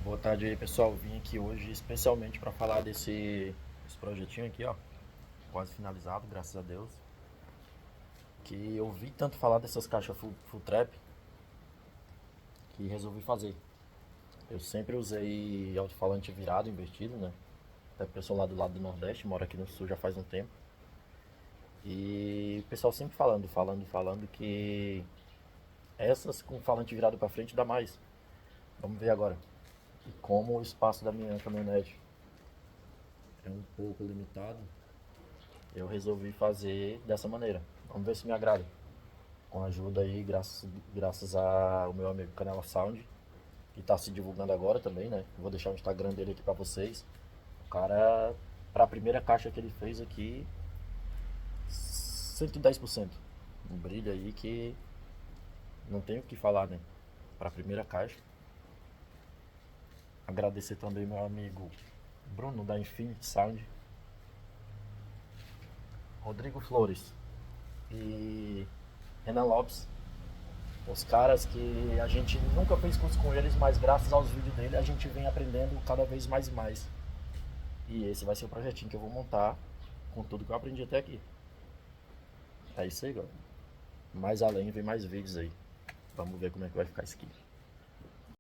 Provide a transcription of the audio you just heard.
Boa tarde aí, pessoal. Vim aqui hoje especialmente para falar desse projetinho aqui, ó, quase finalizado, graças a Deus. Que eu vi tanto falar dessas caixas full trap que resolvi fazer. Eu sempre usei alto-falante virado, invertido, né? Até porque eu sou lá do lado do Nordeste, moro aqui no Sul já faz um tempo. E o pessoal sempre falando que essas com falante virado para frente dá mais. Vamos ver agora. E como o espaço da minha caminhonete é um pouco limitado, eu resolvi fazer dessa maneira. Vamos ver se me agrada. Com ajuda aí, graças ao meu amigo Canela Sound, que está se divulgando agora também, né? Vou deixar o Instagram dele aqui para vocês. O cara, para a primeira caixa que ele fez aqui, 110%. Um brilho aí que não tenho o que falar, né? Para a primeira caixa. Agradecer também meu amigo Bruno da Infinity Sound, Rodrigo Flores e Renan Lopes. Os caras que a gente nunca fez curso com eles, mas graças aos vídeos dele a gente vem aprendendo cada vez mais e mais. E esse vai ser o projetinho que eu vou montar com tudo que eu aprendi até aqui. É isso aí, galera. Mais além, vem mais vídeos aí. Vamos ver como é que vai ficar isso aqui.